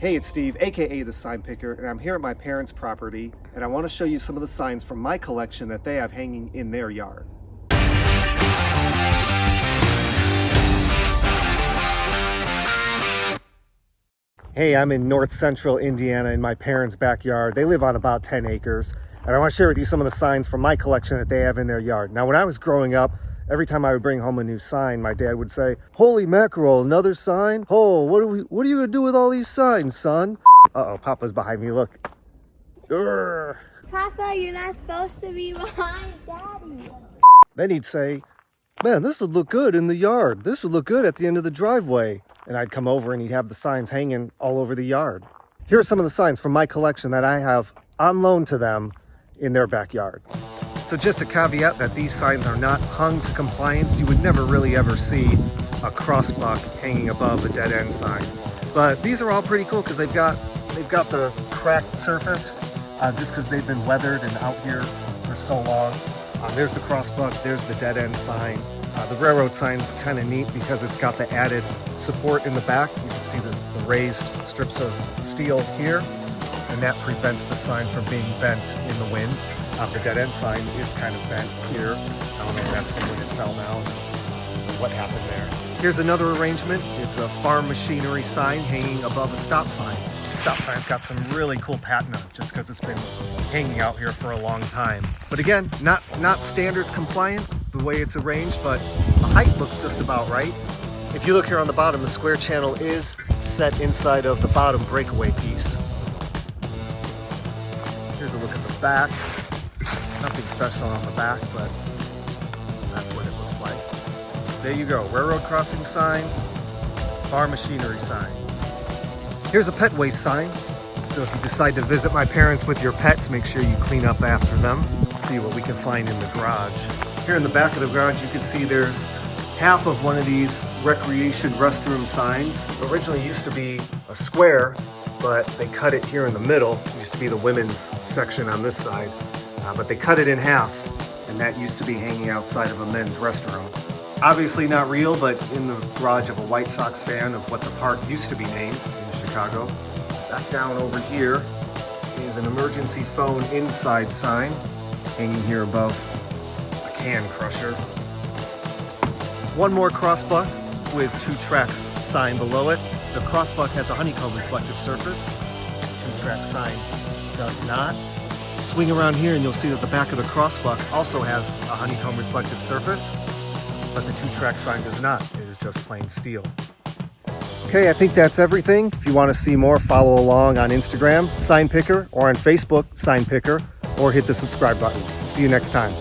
Hey, it's Steve, aka the Sign Picker, and I'm here at my parents' property, and I want to show you some of the signs from my collection that they have hanging in their yard. Hey, I'm in north central Indiana in my parents' backyard. They live on about 10 acres, and I want to share with you some of the signs from my collection that they have in their yard. Now, when I was growing up, every time I would bring home a new sign, my dad would say, "Holy mackerel, another sign? Oh, what are you gonna do with all these signs, son?" Uh-oh, Papa's behind me, look. Urgh. Papa, you're not supposed to be behind Daddy. Then he'd say, "Man, this would look good in the yard. This would look good at the end of the driveway." And I'd come over and he'd have the signs hanging all over the yard. Here are some of the signs from my collection that I have on loan to them in their backyard. So just a caveat that these signs are not hung to compliance. You would never really ever see a crossbuck hanging above a dead end sign. But these are all pretty cool because they've got the cracked surface just because they've been weathered and out here for so long. There's the crossbuck, there's the dead end sign. The railroad sign's kind of neat because it's got the added support in the back. You can see the raised strips of steel here, and that prevents the sign from being bent in the wind. The dead end sign is kind of bent here. Maybe that's from when it fell down, what happened there. Here's another arrangement. It's a farm machinery sign hanging above a stop sign. The stop sign's got some really cool patina just because it's been hanging out here for a long time. But again, not standards compliant the way it's arranged, but the height looks just about right. If you look here on the bottom, the square channel is set inside of the bottom breakaway piece. Here's a look at the back. Nothing special on the back, but that's what it looks like. There you go, railroad crossing sign, farm machinery sign. Here's a pet waste sign. So if you decide to visit my parents with your pets, make sure you clean up after them. Let's see what we can find in the garage. Here in the back of the garage, you can see there's half of one of these recreation restroom signs. It originally used to be a square, but they cut it here in the middle. It used to be the women's section on this side, but they cut it in half, and that used to be hanging outside of a men's restroom. Obviously not real, but in the garage of a White Sox fan of what the park used to be named in Chicago. Back down over here is an emergency phone inside sign hanging here above a can crusher. One more crossbuck with 2 tracks sign below it. The crossbuck has a honeycomb reflective surface. The 2-track sign does not. Swing around here and you'll see that the back of the crossbuck also has a honeycomb reflective surface, but the 2-track sign does not. It is just plain steel. Okay, I think that's everything. If you want to see more, follow along on Instagram, Sign Picker, or on Facebook, Sign Picker, or hit the subscribe button. See you next time.